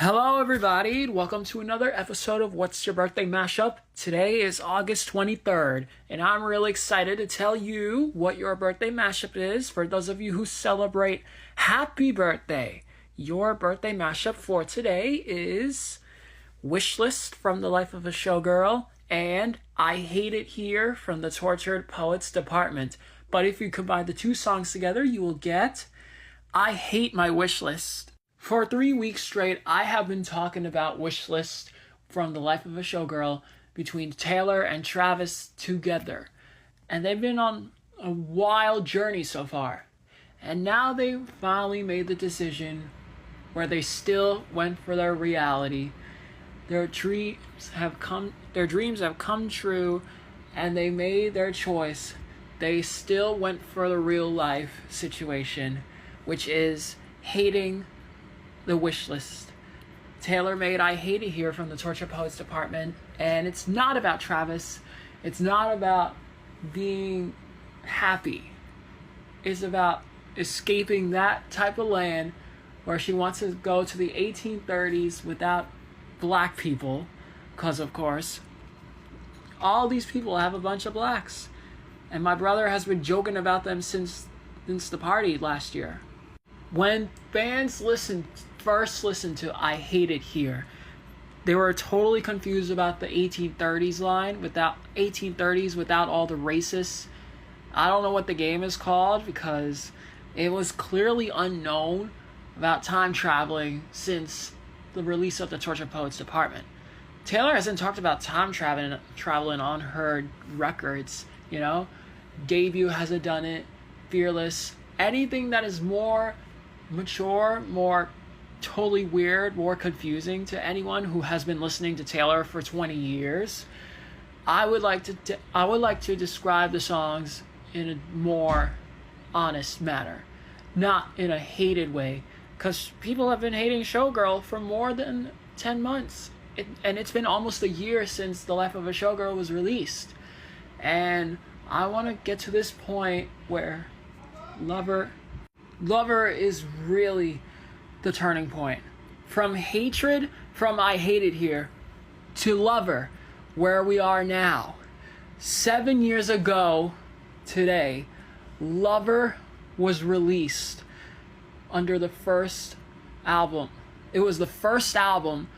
Hello, everybody. Welcome to another episode of What's Your Birthday Mashup. Today is August 23rd, and I'm really excited to tell you what your birthday mashup is. For those of you who celebrate, happy birthday. Your birthday mashup for today is Wishlist from the Life of a Showgirl and I Hate It Here from the Tortured Poets Department. But if you combine the two songs together, you will get I Hate My Wishlist. For 3 weeks straight, I have been talking about Wishlist from the Life of a Showgirl between Taylor and Travis together. And they've been on a wild journey so far. And now they finally made the decision where they still went for their reality. Their dreams have come true, and they made their choice. They still went for the real life situation, which is hating the wish list. Taylor made I Hate It Here from the Tortured Poets Department, and it's not about Travis. It's not about being happy. It's about escaping that type of land where she wants to go to the 1830s without black people, because of course all these people have a bunch of blacks, and my brother has been joking about them since the party last year. When fans first listened to I Hate It Here, they were totally confused about the 1830s line, without 1830s without all the racists. I don't know what the game is called because it was clearly unknown about time traveling since the release of the Tortured Poets Department. Taylor hasn't talked about time traveling on her records, Debut hasn't done it, Fearless, anything that is more mature, more totally weird, more confusing to anyone who has been listening to Taylor for 20 years. I would like to describe the songs in a more honest manner, not in a hated way, because people have been hating Showgirl for more than 10 months. And it's been almost a year since The Life of a Showgirl was released. And I want to get to this point where Lover is really the turning point. From hatred, from I Hate It Here, to Lover, where we are now. 7 years ago today, Lover was released under the first album. It was the first album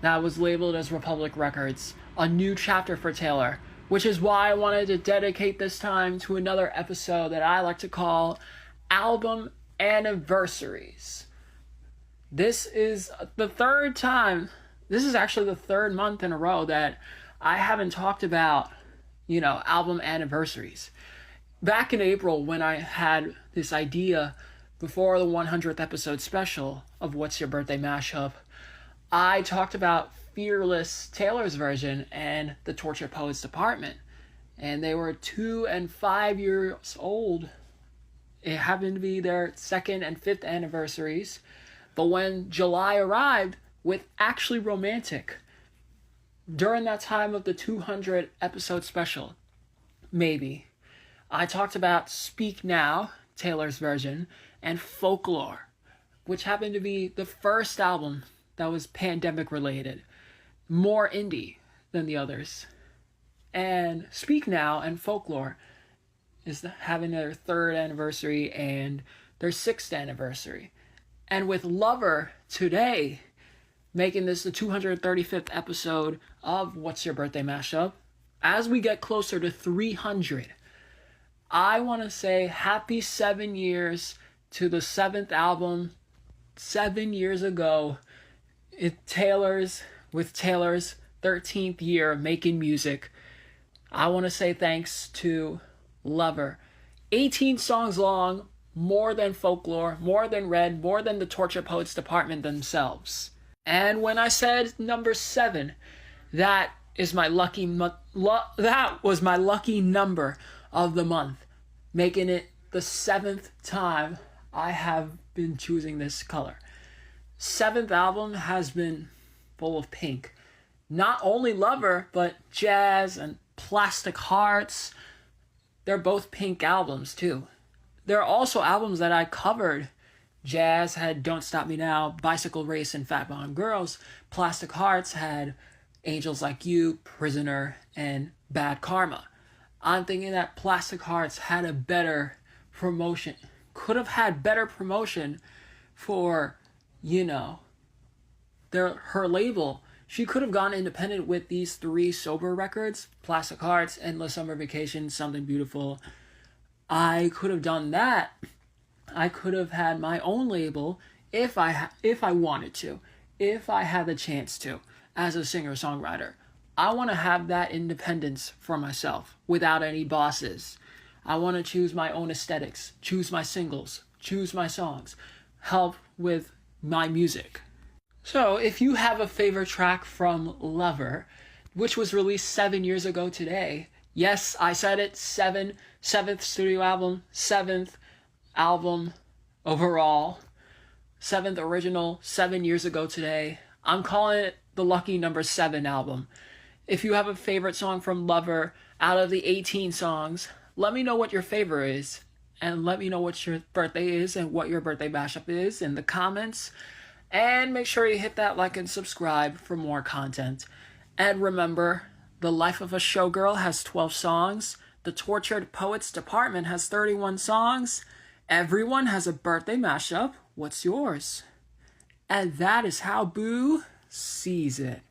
that was labeled as Republic Records, a new chapter for Taylor, which is why I wanted to dedicate this time to another episode that I like to call Album Anniversaries. This is the third time, this is actually the third month in a row that I haven't talked about, album anniversaries. Back in April, when I had this idea before the 100th episode special of What's Your Birthday Mashup, I talked about Fearless, Taylor's version, and the Tortured Poets Department. And they were 2 and 5 years old. It happened to be their 2nd and 5th anniversaries. But when July arrived with Actually Romantic, during that time of the 200 episode special, maybe, I talked about Speak Now, Taylor's version, and Folklore, which happened to be the first album that was pandemic related, more indie than the others. And Speak Now and Folklore is having their 3rd anniversary and their 6th anniversary. And with Lover today, making this the 235th episode of What's Your Birthday Mashup, as we get closer to 300, I want to say happy 7 years to the 7th album, 7 years ago, with Taylor's 13th year of making music. I want to say thanks to Lover. 18 songs long, more than Folklore, more than Red, more than the Tortured Poets Department themselves. And when I said number 7, that was my lucky number of the month, making it the 7th time I have been choosing this color. 7th album has been full of pink. Not only Lover, but Jazz and Plastic Hearts. They're both pink albums too. There are also albums that I covered Jazz had Don't Stop Me Now, Bicycle Race, and Fat Bottom Girls. Plastic Hearts had Angels Like You, Prisoner, and Bad Karma. I'm thinking that Plastic Hearts had a better promotion, could have had better promotion for, her label. She could have gone independent with these 3 sober records: Plastic Hearts, Endless Summer Vacation, Something Beautiful. I could have done that. I could have had my own label if I wanted to, if I had the chance to, as a singer-songwriter. I want to have that independence for myself without any bosses. I want to choose my own aesthetics, choose my singles, choose my songs, help with my music. So if you have a favorite track from Lover, which was released 7 years ago today, yes, I said it, 7th studio album, 7th album overall, 7th original, 7 years ago today. I'm calling it the lucky number 7 album. If you have a favorite song from Lover out of the 18 songs, let me know what your favorite is. And let me know what your birthday is and what your birthday mashup is in the comments. And make sure you hit that like and subscribe for more content. And remember, The Life of a Showgirl has 12 songs. The Tortured Poets Department has 31 songs. Everyone has a birthday mashup. What's yours? And that is how Boo sees it.